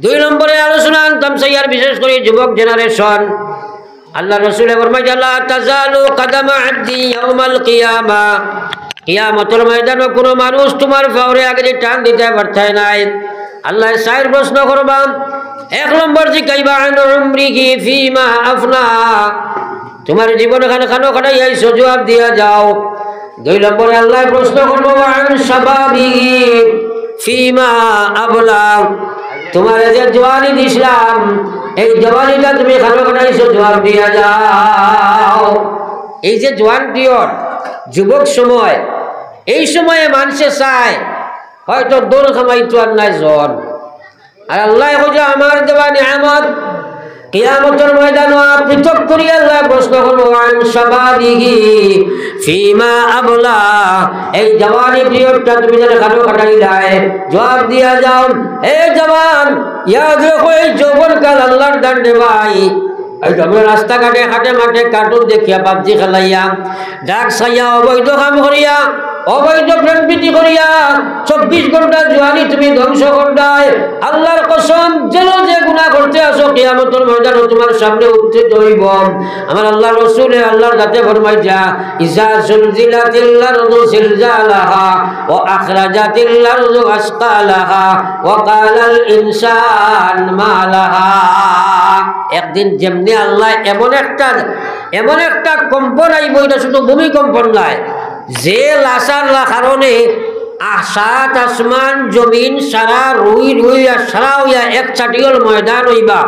দুই নম্বরে আলোচনা আনতাম সাইয়ার বিশেষ করে যুবক জেনারেশন। আল্লাহ রসুল ফরমাইছে লা তাজালু কদমা আবদি ইয়াউমাল কিয়ামা, কিয়ামতের ময়দানে কোনো মানুষ তোমার পাওরে আগে টান দিতে পারছে নাই। আল্লাহ সাইর প্রশ্ন করবা। এক নম্বর জিজ্ঞাসা আন উমরিহি ফিমা আফনা, তোমার জীবন খান খানো খাটাই আইছো, জবাব দিয়া যাও। দুই নম্বরে আল্লাহ প্রশ্ন করবো আন শাবাবিহি ফিমা আবলা, তোমার যে জওয়ানি দিছিলাম এই জওয়ানিটা তুমি খানো খাটাইছো, জবাব দিয়া যাও। এই যে জওয়ান পিরিয়ড, যুবক সময়, এই সময়ে মানুষে চায় হয়তো দোল খামাইতো আর নাই জন। আর আল্লাহ কইছে আমার দেওয়া নিয়ামত কিয়ামতের ময়দানে পৃথক করিয়া আল্লাহ প্রশ্ন করবো আন শাবাবিহি ফিমা আবলা, এই জওয়ানি পিরিয়ডটা তুমি যেন খানো কাটাইলাই, জবাব দিয়া যাও। এই জওয়ান ইয়াদ রাখো, এই যৌবনকাল আল্লাহর দান ভাই। রাস্তাঘাটে হাটে মাঠে কার্টুন দেখিয়া, পাবজি খেলাইয়া, ডাক চাইয়া, অবৈধ কাম করিয়া, অবৈধ প্রেম প্রীতি করিয়া 24 ঘন্টা জোয়ানি তুমি ধ্বংস করদায়। আল্লাহর কসম, যেন যে গুনাহ করতে আসো কিয়ামতের ময়দানে তোমার সামনে উত্থিত হইব। আমার আল্লাহ রাসূলে আল্লাহর কাছে ফরমাইছা ইজা সুলজিলাতিল আরদু জিলজালাহা ওয়া আখরাজাতিল আরদু আসকালাহা ওয়া কালাল ইনসান মা লাহা। একদিন যেমনি আল্লাহ এমন একটা কম্পন আইব, এটা শুধু ভূমিকম্পন নয়, যে লাসার কারণে সাত আসমান জমিন সারা রুই রুই আর সারা হইয়া এক চাটিয়ল ময়দান হইবা।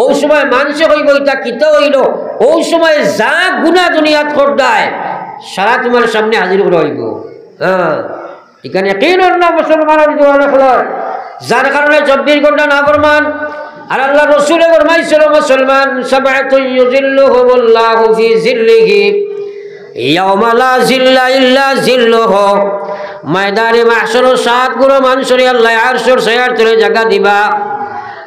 ওই সময় মানুষে হইব এটা কিতে হইল, ওই সময় যা গুণা দুনিয়াত করদায় সারা তোমার সামনে হাজির করে হইব। এখানে কেন না মুসলমানের যার কারণে 24 ঘন্টা না ফরমান। আর আল্লাহ রসুলে ফরমাইছিল মুসলমান সাবআতুন ইউযিল্লুহুমুল্লাহু ফি যিল্লিহি ইয়াওমা লা যিল্লা ইল্লা যিল্লুহু, ময়দানে মাহশর 7 গুণ মানুষের আল্লাহ আরশের ছায়ার তলে জায়গা দিবা।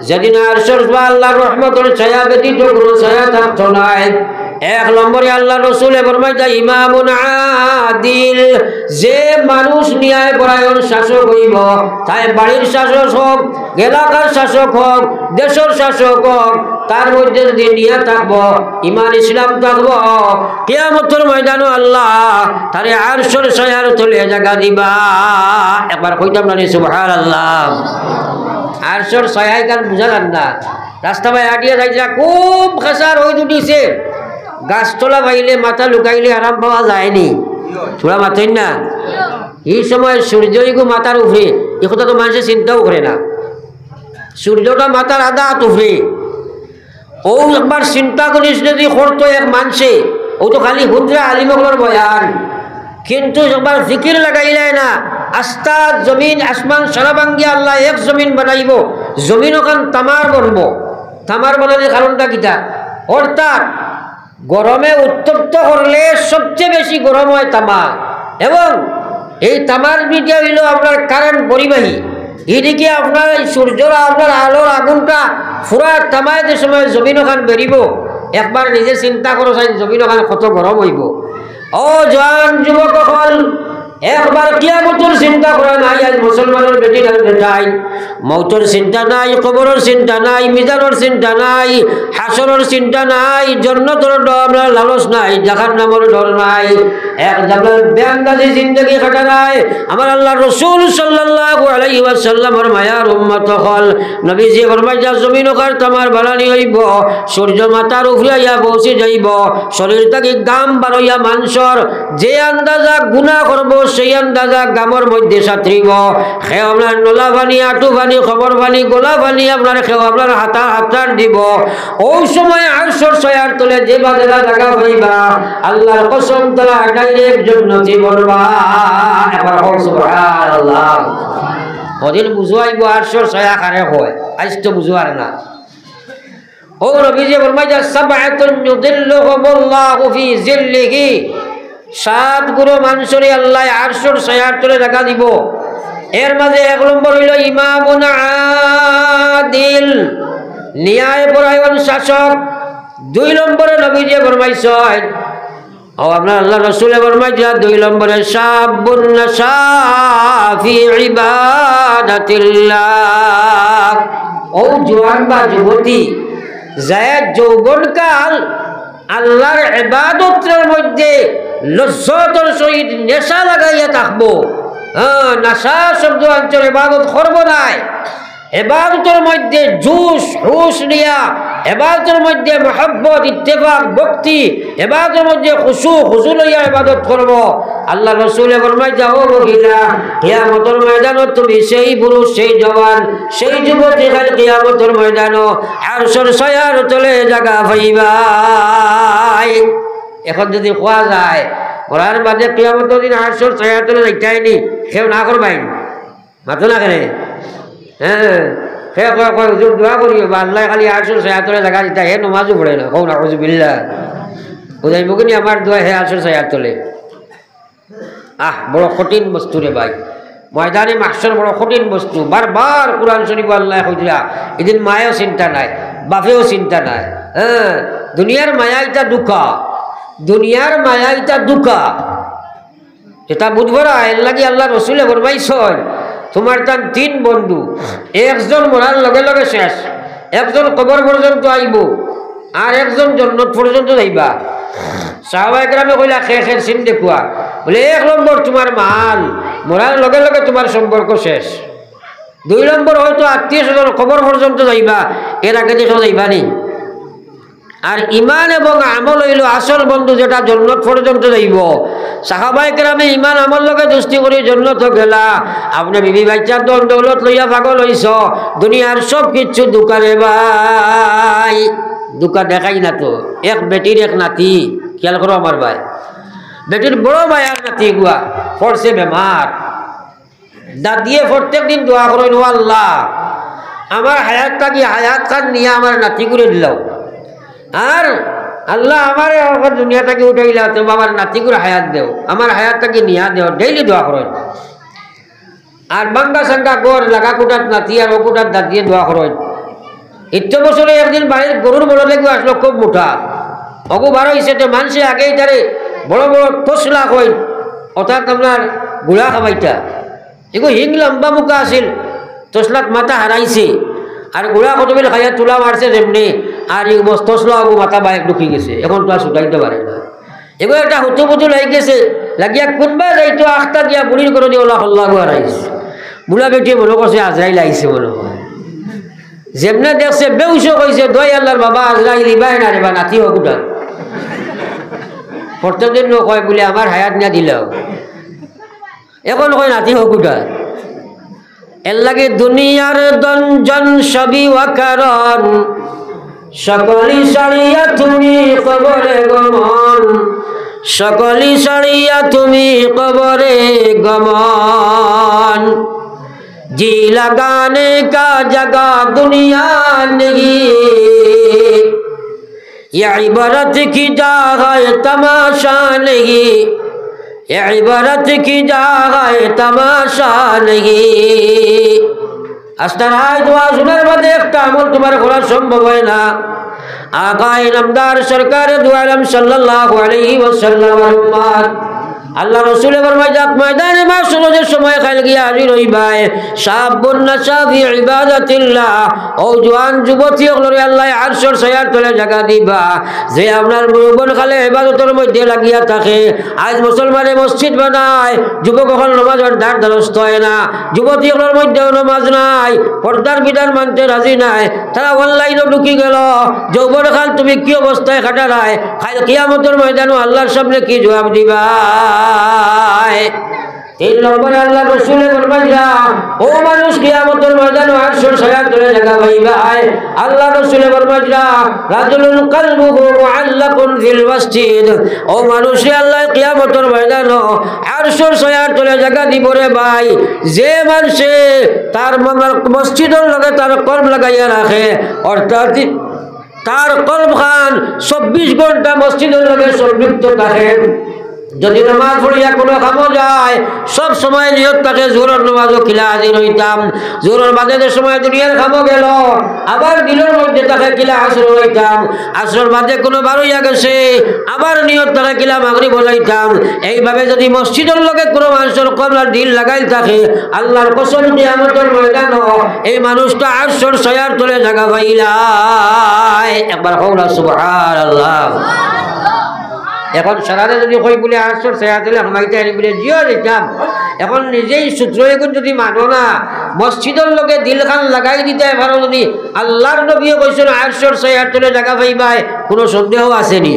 যেদিন আরশের বা আল্লাহর রহমতের ছায়া ব্যতীত কোনো ছায়া থাকতো না। এক নম্বরে আল্লাহ রসুলে ফরমাইছে ইমামুন আদিল, যে মানুষ ন্যায় পরায়ণ শাসক হইব, তাই বাড়ির শাসক হোক, এলাকার শাসক হোক, দেশের শাসক হোক, তার মধ্যে যদি নিয়ে থাকবো, ইমান ইসলাম থাকবো, কিয়ামতের ময়দানে আল্লাহ তারে আরশের ছায়ার তলে জায়গা দিবা। একবার কইতাম না সুবহানাল্লাহ। আরশের ছায়া কান বুঝা যান না, রাস্তা ভাই হাঁটিয়ে যাইছিলা, খুব খাসার হয়ে উঠিছে, গাছতলা পাইলে মাথা লুকাইলে আরাম পাওয়া যায়নি, থোড়া মাথাই না। এই সময় সূর্যইগো মাথার উপরে, এ কথা তো মানুষের চিন্তাও করে না। সূর্যটা মাথার আধা হাত উপরে, ও একবার চিন্তা করিস যদি করতো এক মানুষে, ও তো খালি হুদ্রা আলিমগলর বয়ান, কিন্তু একবার ফিকির লাগাইলাই না। আস্তা জমিন আসমান সারা ভাঙ্গিয়া আল্লাহ এক জমিন বানাইব, জমিন ওখান তামার বনব। তামার বানানোর কারণটা কিতা, অর্থাৎ গরমে উত্তপ্ত করলে সবচেয়ে বেশি গরম হয় তামা, এবং এই তামার দিকে হইল আপনার কারেন্ট পরিবাহী। এদিকে আপনার সূর্যরা আপনার আলোর আগুনটা পুরা তামায় যে সময় জমিন ওখান বেরিব, একবার নিজে চিন্তা করো চাই জমিন ওখান কত গরম হইব। ও জওয়ান যুবক সকল, একবার কিয়ামতের চিন্তা করা নাই। আজ মুসলমানের বেটি নাই, মৌতের চিন্তা নাই, কবরের চিন্তা নাই, মিজানের চিন্তা নাই, হাসরের চিন্তা নাই, জান্নাতের ডর লালস নাই, জাহান্নামের ডর নাই, এক জায়গায় বেআন্দাজি জিন্দেগি কাটা নাই। আমার আল্লাহ রাসূল সাল্লাল্লাহু আলাইহি ওয়াসাল্লামের মায়ার উম্মত হল নবীজি ফরমাইয়া জমিন ওখান তামার বানানি হইব, সূর্য মাথার উপরে আইয়া পৌঁছে যাইব, শরীর থেকে গাম বারইয়া মানুষের যে আন্দাজা গুনাহ করব সেই আন্দাজা গামর মধ্যে সাঁতরিব। খেয়ে আপনার নোলা পানি, আঁটু পানি, খবর পানি, গোলা পানি আপনার খেয়ে আপনার হাতার দিব। ওই সময় আরশের ছায়ার তলে যে বাজারা জায়গা হইবা, আল্লাহর কসম তারা ডাইরেক্ট জান্নাতি বলবা। এবার সুবহানাল্লাহ। ওদের বুঝাইব আরশের ছায়া কারে হয়, আজ তো বুঝার না। ও নবীজি ফরমাইয়া সাবআতুন ইউযিল্লুহুমুল্লাহু ফি যিল্লিহি, 7 গুণ মানুষের আল্লাহ আরশের ছায়ার তলে জায়গা দিব। এর মাঝে 1 নম্বর হইল ইমামুন আদিল, ন্যায় পরায়ণ শাসক। 2 নম্বরে নবীজি ফরমাইছেন, ও আপনার আল্লাহ রাসূল ফরমাইয়া 2 নম্বরে শাবুন নাশা ফি ইবাদাতিল্লাহ, ও জোয়ান বা যুবতী যায় যৌবনকাল আল্লাহর ইবাদতের মধ্যে লজ্জতর সহিত নেশা লাগাইয়া থাকবো। হ্যাঁ, নেশা শব্দ অঞ্চল ইবাদত করব নাই, ইবাদতের মধ্যে জুস হুশ নিয়া, ইবাদতের মধ্যে মহব্বত ইত্তেফাক ভক্তি, ইবাদতের মধ্যে খুশু লইয়া ইবাদত করব। আল্লাহ রাসূল ফরমায় যাও মহিলা, কিয়ামতের ময়দানত তুমি সেই পুরুষ, সেই জওয়ান, সেই যুবতী কাল কিয়ামতের ময়দানও আরশের ছায়ার তলে জায়গা পাইবাই। এখন যদি কোয়া যায় ওরার বাদে কিয়ামতের দিন আরশের ছায়ার তলে যাইতাইনি, কেউ না করবাই মাতো না কেন? হ্যাঁ, সে কয় কয় হুজুর দোয়া করিও বা আল্লাহ খালি আরশের ছায়ার তলে জায়গা দিতা, হে নমাজও পড়ে না, কও না আউযুবিল্লাহ, বুঝাইব কিনি আমার দোয়া হে আরশের ছায়ার তলে। বড় কঠিন বস্তু রে ভাই, ময়দানে মাহশর বড় কঠিন বস্তু। বারবার কুরআন শরীফ আল্লাহ কইলা এদিন মায়েও চিন্তা নাই, বাপেও চিন্তা নাই। হ্যাঁ, দুনিয়ার মায়া ইটা দুঃখা, দুনিয়ার মায়া ইটা দুঃখা, এটা বুধবরা এর লাগি আল্লাহ রসুলে ফরমাইছেন তোমার তার তিন বন্ধু, একজন মরার লগে লগে শেষ, একজন কবর পর্যন্ত আইব, আর একজন জন্নত পর্যন্ত যাইবা। সাহাবায়ে কেরামে কইলা খের চিন দেখুয়া, বলে 1 নম্বর তোমার মাল, মরার লগে লগে তোমার সম্পর্ক শেষ। 2 নম্বর হয়তো আত্মীয় স্বজন কবর পর্যন্ত যাইবা, এর আগে দেখো যাইবা নি। আর ইমান এবং আমল হইল আসল বন্ধু, যেটা জন্নত পর্যন্ত যাইব। সাহাবায়ে কেরামে ইমান আমল লগে দোস্তি করে জন্নত গেলা, আপনি বিবি বাচ্চার দন দৌলত লইয়া পাগল হইছ, দুনিয়ার সব কিছু দোকানে ভাই, দোকান দেখাই না তো। এক বেটির এক নাতি, খেয়াল করো আমার ভাই, বেটির বড় ভাই আর নাতি গুয়া পড়ছে বেমার, দাদিয়ে প্রত্যেক দিন দোয়া করেন, ও আল্লাহ আমার হায়াতটা কি হায়াত খান নিয়ে আমার নাতি করে দিলাও, আর আল্লাহ আমার দুনিয়াটাকে উঠাইলা তো আমার নাতি করে হায়াত দেও, আমার হায়াতটাকে নিয়া দেও, ডেইলি দোয়া করেন। আর বাঙ্গা সাঙ্গা গড় লাগা কুটার নাতি আর ও কুটার দাদিয়ে দোয়া করেন। ইত্য বছরে একদিন বাড়ির গরুর বড় লেগে আসলো, খুব মোটা অগু বার হয়েছে, তো মানুষে আগেই তারে বড় বড় তসলা কইন, অর্থাৎ আপনার গুড়া খাবাইটা এগো হিং লম্বা মুখা আছিল, তসলাত মাথা হারাইছে, আর গুড়া কতবিল খাইয়া তুলা মারছে যেমনি, আর এই তসলা অগু মাথা বাইক ঢুকি গেছে, এখন তো আর ছুটাইতে পারে না। এগো একটা হুতু পুতু লাগি গেছে, লাগিয়া কোনবা যাইতো আখটা দিয়া বুড়ির করে দিয়ে ওলা হল্লা হারাইছে। বুড়া বেটিয়ে মনে করছে আজরাইল আইছে মনে হয়, যেমনে দেখছে বেউস কইছে, দই আল্লাহর বাবা আজরাইল ইবাই না রে বা নাতি হোক উঠান। প্রত্যেকদিন কয় বলে আমার হায়াত না দিলেও, এখন কয় নাতি হোক উঠান। এর লাগে দুনিয়ার দঞ্জন সবই ওয়াকারণ, সকলি সারিয়া তুমি কবরে গমন, সকলি সারিয়া তুমি কবরে গমন। जी लगाने का जगह दुनिया नहीं, ये इबारत की जगह तमाशा नहीं, ये इबारत की जगह तमाशा नहीं। अस्ताराय दुआ सुनार बाद एक আমল তোমার করা সম্ভব হয় না। আকায়ে নামদার সরকারে দু আলম সাল্লাল্লাহু আলাইহি ওয়াসাল্লাম আল্লাহ রসুল ময়দানে মাশরুরের সময় খাইল গিয়া হাজির হইবাই, শাবুন নাশা ফি ইবাদাতিল্লাহ, ও জওয়ান যুবতী হলরে আল্লাহ আরশের ছায়ার তলে জায়গা দিবা। যে আপনার যৌবন কালে ইবাদতের মধ্যে লাগিয়া থাকে, আজ মুসলমানে মসজিদ বানায়, যুবক হল নামাজের ধার ধারস্থ হয় না, যুবতী হলের মধ্যেও নামাজ নাই, পর্দার বিধান মানতে রাজি নাই, তারা অনলাইনে ঢুকি গেল। যৌবন কাল তুমি কি অবস্থায় কাটারায়, কিয়ামতের ময়দানে আল্লাহর সামনে কি জবাব দিবা? 3 নম্বরে আল্লাহ রাসূল ফরমাইয়া, ও মানুষ কিয়ামতের ময়দানে আরশের ছায়ার তলে জায়গা পাইবা। আল্লাহ রাসূল ফরমাইয়া, রাজুলুন কলবুহু মুআল্লাকুন ফিল মসজিদ, ও মানুষ আল্লাহ কিয়ামতের ময়দানে আরশের ছায়ার তলে জায়গা দিব রে ভাই, যে মানুষে তার মসজিদের লগে তার কলব লাগাইয়া রাখে, অর্থাৎ তার কলব খান 24 ঘন্টা মসজিদের লগে সম্পৃক্ত থাকে। যদি নামাজ পড়িয়া কোনো কামও যায় সব সময় নিয়ত থাকে জোহরের নামাজও কিলা হাজির হইতাম, জোহরের বাদে যে সময় দুনিয়ার কামও গেল আবার দিলের মধ্যে তাকে কিলা আসর হইতাম, আসর বাদে কোনো বার হইয়া গেছে আবার নিয়ত তাকে কিলা মাগরিব বলাইতাম। এইভাবে যদি মসজিদের লগে কোনো মানুষের কবলার দিল লাগাই থাকে আল্লাহর কসম কিয়ামতের ময়দান এই মানুষটা আসর ছায়ার তলে জায়গা পাইলাই। একবার কওলা সুবহানাল্লাহ। এখন সারারে যদি কই বলে আসর ছায়া তলে আমাইতে আনি বলে জিও দিতাম, এখন নিজেই সূত্র এখন যদি মানো না মসজিদের লগে দিল খান লাগাই দিতে পারো, যদি আল্লাহর নবীও কইছেন আসর ছায়ার তলে জায়গা পাইবাই, কোনো সন্দেহ আসেনি?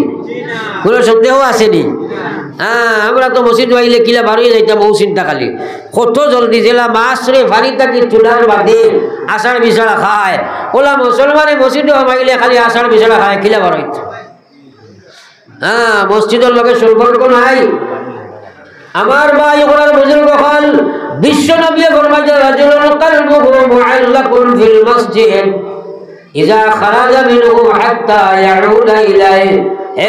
কোনো সন্দেহ আসেনি? হ্যাঁ, আমরা তো মসজিদ বাইলে কিলা বারোই যাইতাম বহু চিন্তা খালি কত জলদি জেলা মাছ রে ফানি থাকি চুলার বাদে আষাঢ় বিছাড়া খায়, ওলা মুসলমানে মসজিদে বাইলে খালি আষাঢ় বিছাড়া খায় কিলা বারোইত। হ্যাঁ, মসজিদের লগে সম্পর্ক নাই। আমার ভাই ওনার বুজুর্গ হল বিশ্ব নবী ফরমাইয়া রাজুলুন কলবুহু মুআল্লাকুন ফিল মসজিদ ইযা খারাজা মিনহু হাত্তা ইয়াউদা ইলাইহি।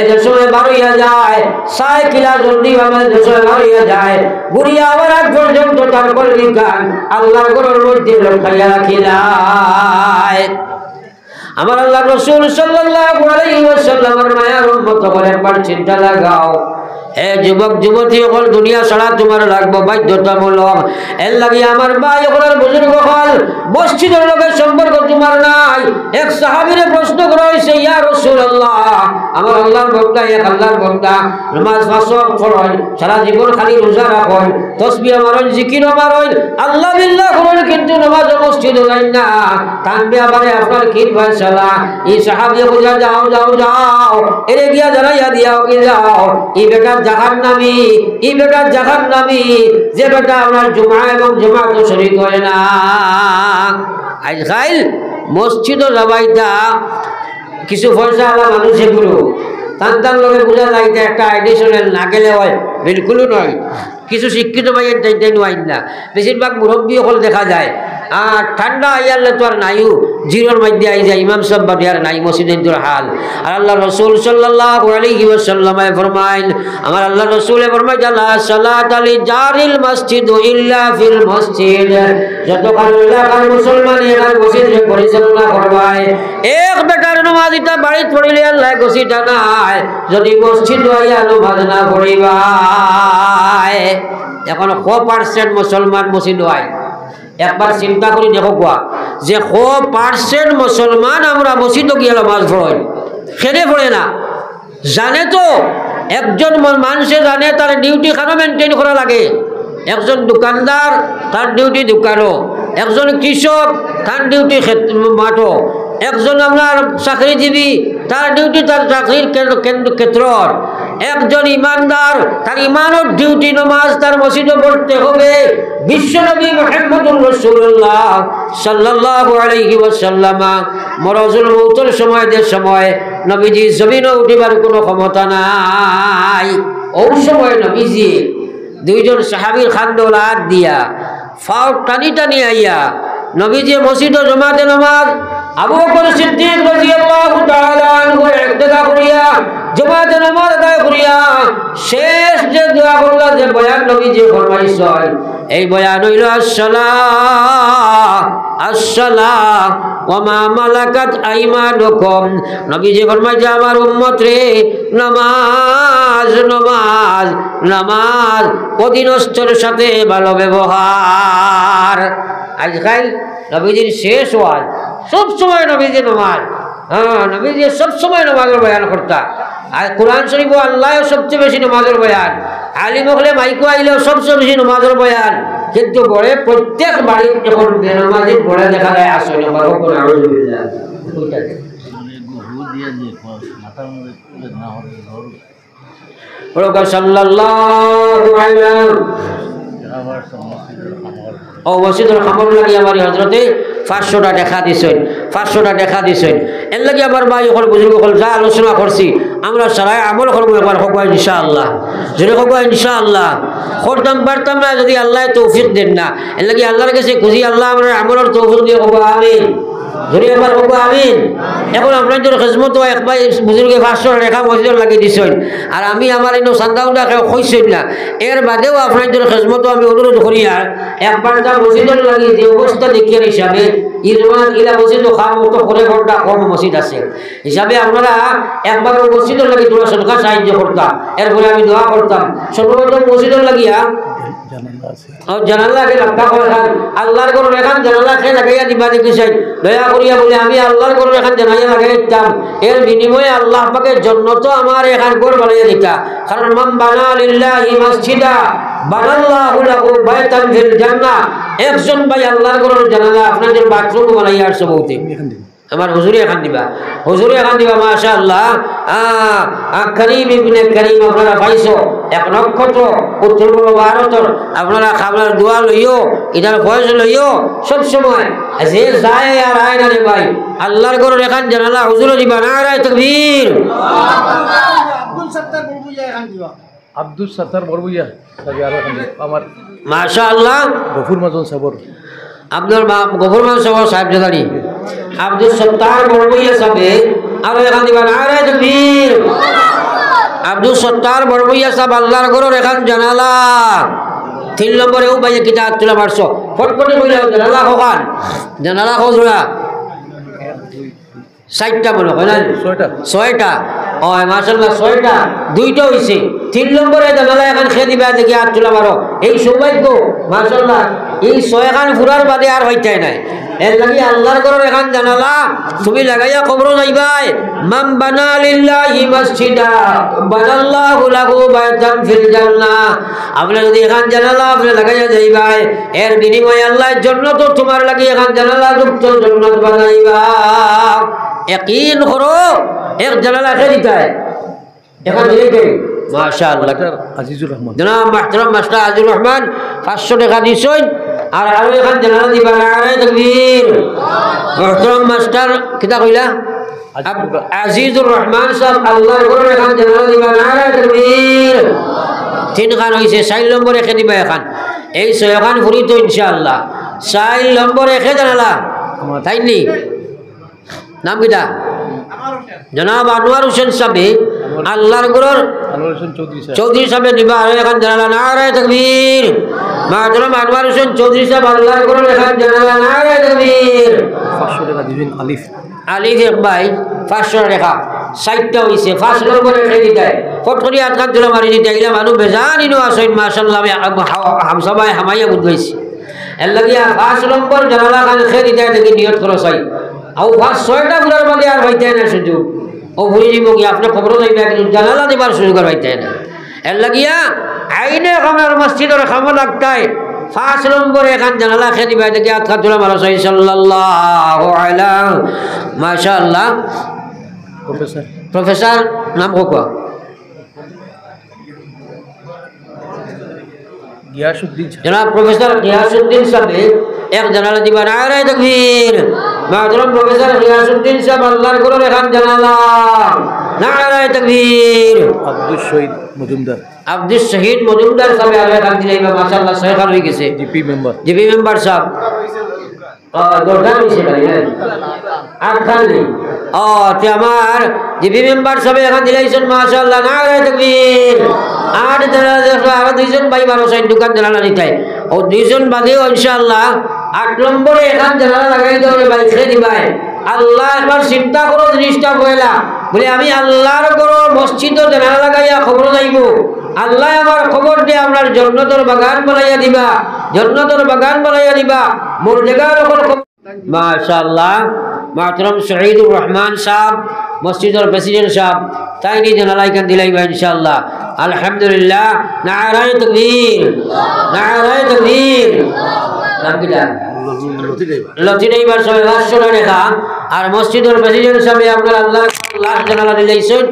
যে সময় বাড়িয়া যায় সাইকেলা জলদি ভাবে যে সময় বাড়িয়া যায় ঘুরিয়া আবার আগ পর্যন্ত তার কলবি গান আল্লাহর ঘরের মধ্যে লুকাইয়া রাখিলাই। আমার আল্লাহ রাসূল সাল্লাল্লাহু আলাইহি ওয়াসাল্লামের মায়ার উম্মত করে একবার চিন্তা লাগাও, হে যুবক যুবতী হল দুনিয়া ছাড়া তোমার লাগবো বাধ্যতামূলক। এর লাগে আমার ভাই ওনার বুজুর্গ হল মসজিদের লোকের সম্পর্ক তোমার নাই। এক সাহাবীরে প্রশ্ন করা হয়েছে, ইয়া রাসূলুল্লাহ, আমার আল্লাহর বান্দা এক আল্লাহর বান্দা নামাজ পাঁচ ওয়াক্ত পড়েন, সারা জীবন খালি রোজা রাখেন, তাসবিহ মারেন, জিকির মারেন, আল্লাহ বিল্লাহ করেন, কিন্তু নামাজ মসজিদে যান না, তানবে আমারে আপনার কি ফয়সালা? এই সাহাবী বলে যাও যাও যাও, এরে গিয়া জানাইয়া দিয়াও কি যাও, এই বেটা জাহান্নামী, এই বেটা জাহান্নামী যে বেটা আপনার জুমা এবং জামাতে শরীক করে না। আজকাল মসজিদও যাবাইতা কিছু পয়সা আলা মানুষ এগুলো তার লগে বোঝা যাইতে একটা আইডিশনের না গেলে হয় বিলকুলও নয়। কিছু শিক্ষিত ভাইয়ের চাইতে নয় না, বেশিরভাগ মুরব্বী হল দেখা যায়। আর ঠান্ডা আইয়ালে তো আর নাইও, জিরোর মধ্যে আই যায় ইমাম সাহেব বাড়িয়ার নাই মসজিদের হাল। আর আল্লাহ রসুল সাল্লাল্লাহু আলাইহি ওয়াসাল্লাম ফরমাইন, আমার আল্লাহ রসুলে ফরমাই লা সালাত আলি জারিল মসজিদ ইল্লা ফিল মসজিদ। যতক্ষণ এলাকার মুসলমান এলাকার মসজিদ পরিচালনা করবায় এক বেটার নামাজ এটা বাড়িতে পড়িলে আল্লাহ গসিটা নাই, যদি মসজিদ আইয়া নামাজ না পড়িবায়। এখন 100% মুসলমান মসজিদ হয়। একবার চিন্তা করি দেখো কোয়া যে 100% মুসলমান আমরা মসজিদে গিয়ে নামাজ পড়ি, খেলে পড়ে না। জানে তো একজন মানুষে জানে তার ডিউটি কেন মেনটেন করা লাগে। একজন দোকানদার তার ডিউটি দোকানও, একজন কৃষক তার ডিউটি মাঠও, একজন আপনার চাকরিজীবী তার ডিউটি তার চাকরির ক্ষেত্র, একজন ইমানদার তার ইমানের ডিউটি নামাজ তার মসজিদে পড়তে হবে। বিশ্বনবী মুহাম্মদুর রাসূলুল্লাহ সাল্লাল্লাহু আলাইহি ওয়াসাল্লাম মরজুল মউতের সময় যে সময় নবীজি জমিনে উঠিবার কোনো ক্ষমতা নাই, ওই সময় নবীজি দুইজন সাহাবীর খান্দল হাত দিয়া ফাও টানি টানি আইয়া নবীজি মসজিদে জমাতে নামাজ আবু বকর সিদ্দিক রাদিয়াল্লাহু তাআলা আনহু ইক্তেদা করিয়া জমাতে নামাজ আদায় করিয়া শেষ যে দোয়া করলা যে বয়ান নবীজি ফরমাইছেন, এই বয়ান হইল আসসালাহ আসসালাহ ওয়া মা মালাকাত আইমানুকুম। নবীজি ফরমায় যে আমার উম্মত রে নামাজ নামাজ নামাজ, অধীনস্থর সাথে ভালো ব্যবহার। আজকাল নবীজির শেষ ওয়াজ সব সময় নবীজি নামাজ, হ্যাঁ নবীজি সব সময় নামাজের বয়ান করতা। আর কোরআন শরীফ আল্লাহ সবচেয়ে বেশি নামাজের বয়ান, আলিম হলে মাইকো আইলেও সবচেয়ে বেশি নামাজের বয়ান, কিন্তু বড়ে প্রত্যেক বাড়ি এখন বেনামাজি বড়ে দেখা যায় আসলে ও মসজিদের খামর লাগি আমার হজরতে 500টা দেখা দিছেন, 500টা দেখা দিছেন। এর লাগে আমার ভাই হল বুজুর্গ হল যা আলোচনা করছি আমরা সারাই আমল করবো একবার হকবা ইনশাআল্লাহ, যদি হকবা ইনশাআল্লাহ করতাম পারতাম না যদি আল্লাহ তৌফিক দেন না। এর লাগে আল্লাহর কাছে খুঁজি আল্লাহ আমরা আমলের তৌফিক দিয়ে হকবা আমিন। ধরে একবার বলব আমিন। এখন আপনাদের খেজমত এক ভাই বুজুর্গে 500 টাকা মসজিদে লাগিয়ে দিছেন আর আমি আমার এই চান্দাউন্ডা কইছেন না এর বাদেও আপনাদের খেজমত আমি অনুরোধ করি আর একবার যা মসজিদে লাগিয়ে যে অবস্থা দেখিয়ে হিসাবে ইরমান ইলা মসজিদ খাম মতো করে ঘন্টা কম মসজিদ আছে হিসাবে আপনারা একবার মসজিদে লাগিয়ে তোমরা সরকার সাহায্য করতাম এরপরে আমি দোয়া করতাম সর্বপ্রথম মসজিদে লাগিয়া জানালা লাগা করে আল্লাহর ঘর এখান জানালা খেয়ে লাগাইয়া দিবা দেখিছেন দয়া করিয়া বলে আমি আল্লাহর ঘর এখান জানাইয়া লাগাই দিতাম এর বিনিময়ে আল্লাহ পাকে জন্নত আমার এখান ঘর বানাইয়া দিতা কারণ মান বানা লিল্লাহি মসজিদা বানাল্লাহু লাহু বাইতান ফিল জান্নাহ একজন ভাই আল্লাহর ঘরের জানালা আপনাদের বাথরুম বানাইয়া আসছে বলতে আমার হুজুরে এখান দিবা মাশাআল্লাহ করিম ইবনে করিম আপনারা পাইছো এক নক্ষত্র উত্তর পূর্ব ভারতের আপনারা খাবার দোয়া লইও ইধার ফয়েজ লইও সব সময় যে যায় আর আয় না রে ভাই আল্লাহর ঘরের এখান জানালা হুজুরে দিবা নারায়ে তাকবীর আব্দুল সত্তার বড়বুইয়া আমার মাশাআল্লাহ গফুর মাজন সাবর গফুরমান সাহেব জাদানি আব্দুল সত্তার বড়বইয়া সাহেব আর এখান দিবা নারায়ে তাকবীর আব্দুল সত্তার বড়বইয়া সাহেব আল্লাহর ঘরের এখান জানালা 3 নম্বরে ও ভাই কিতাব তুলা মারছো ফটফটে কইলা জানালা জোড়া 60টা বলো কইলা 6টা ও মাশাআল্লাহ 6টা 2টা হইছে 3 নম্বরে জানালা এখন খেয়ে দিবা দেখি আর তুলা মারো এই সৌভাগ্য মাশাআল্লাহ এই 6 খান ফুরার বাদে আর হইতে নাই এর লাগি আল্লাহর ঘরের এখান জানালা তুমি লাগাইয়া কবর যাইবাই মান বানা লিল্লাহি মসজিদা বানাল্লাহু লাহু বাইতান ফিল জান্নাহ আপনি যদি এখান জানালা আপনি লাগাইয়া যাইবাই এর বিনিময়ে আল্লাহ জান্নাত তোমার লাগি এখান জানালা যুক্ত জান্নাত বানাইবা ইয়াকিন করো এক জানালা খেয়ে দিতাই এখন দিলে মাশাআল্লাহ আজিজুর রহমান জনাব মুহতারাম মাস্টার আজিজুর রহমান 500 টাকা দিছেন আর আরো এখান জানালা দিবা নারায়ে তাকবীর মুহতারাম মাস্টার কিতা কইলা আজিজুর রহমান সাহেব আল্লাহর ঘরের এখান জানালা দিবা নারায়ে তাকবীর 3 খান হইছে 4 নম্বর এখে দিবা এখান এই 6 খান ফুরি তো ইনশাআল্লাহ 4 নম্বর এখে জানালা তাইনি নাম কিটা জনাব আনোয়ার হোসেন সাহেব আল্লাহর ঘরের চৌধুরী সাহেব দিবা আর এখান জানালা নারায়ে তাকবীর মাহতারাম আনোয়ার হোসেন চৌধুরী সাহেব আল্লাহর ঘরের এখান জানালা নারায়ে তাকবীর 500 টাকা দিবেন আলিফ এক ভাই 500 টাকা 60টা হইছে 5 নম্বর রেখে দিতে ফটকরি আটকাত দিলা মারি দিতে এগুলা মানুষ বেজানিনো আছেন মাশাআল্লাহ হামসাবাই হামাইয়া বুঝাইছি এর লাগিয়া 5 নম্বর জানালা খান রেখে দিতে দেখি নিয়ত করো চাই আও 6টা গুলার মধ্যে আর হইতে না সুযোগ ও ভুলি দিব কি আপনি খবর যাইবা কিন্তু জানালা দিবার সুযোগ আর হইতে না এর লাগিয়া আইনে খামার মসজিদের খামা লাগতাই 5 নম্বরে এখান জানালা খেয়ে দিবা দেখি আটকাত দিলা মারা চাই সাল্লাল্লাহু আলাইহি মাশাআল্লাহ প্রফেসর নাম কোকা গিয়াসউদ্দিন জনাব প্রফেসর গিয়াসউদ্দিন সাহেব এক জানালা দিবা নারায়ে তাকবীর মাহতারাম প্রফেসর গিয়াসউদ্দিন সাহেব আল্লাহর ঘরের এখান জানালা নারায়ে তাকবীর আব্দুল শহীদ মজুমদার সাহেব আর এখান দিলাইবা মাশাআল্লাহ 6 খান হই গেছে জিপি মেম্বার সাহেব দরকার হইছে ভাই আর খান নেই তে আমার জিপি মেম্বার সাহেব এখান দিলাইছেন মাশাআল্লাহ নারায়ে তাকবীর আর যারা দুইজন ভাই বারো সাইড দোকান জানালা নিতাই ও দুইজন বাদেও ইনশাআল্লাহ 8 নম্বরে এখান জানালা লাগাই দেবে ভাই খেয়ে দিবাই আল্লাহ একবার চিন্তা করো জিনিসটা বইলা বলে আমি আল্লাহর ঘর মসজিদ জানালা লাগাইয়া খবর যাইব আল্লাহ আমার খবর দিয়ে আপনার জান্নাতের বাগান বানাইয়া দিবা মোর জায়গার উপর মাশাআল্লাহ মাহতারাম শহীদুর রহমান সাহেব মসজিদের প্রেসিডেন্ট সাহেব তাই নি জানালা এখান দিলাইবা ইনশাআল্লাহ আলহামদুলিল্লাহ নারায়ে তাকবীর নাম কিটা লতিনাইবার সবাই 500 টাকা আর মসজিদের প্রেসিডেন্ট সাহেব আপনার আল্লাহ লাস্ট জানালা দিলাইছেন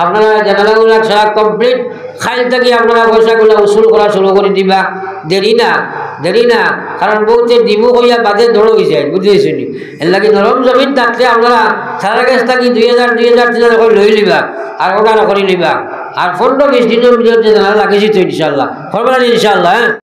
আপনারা জানালাগুলো সারা কমপ্লিট খাইল থেকে আপনারা পয়সাগুলো উসুল করা শুরু করে দিবা দেরি না কারণ বহুতে দিমু হইয়া বাদে দৌড় হয়ে যায় বুঝতেছেন এর লাগে নরম জমিন থাকলে আপনারা সারা কাছ থাকি 2000 করে লই লিবা আর ওটা করে লিবা আর 15-20 দিনের ভিতরে জানালা লাগিয়েছি তো ইনশাআল্লাহ ইনশাআল্লাহ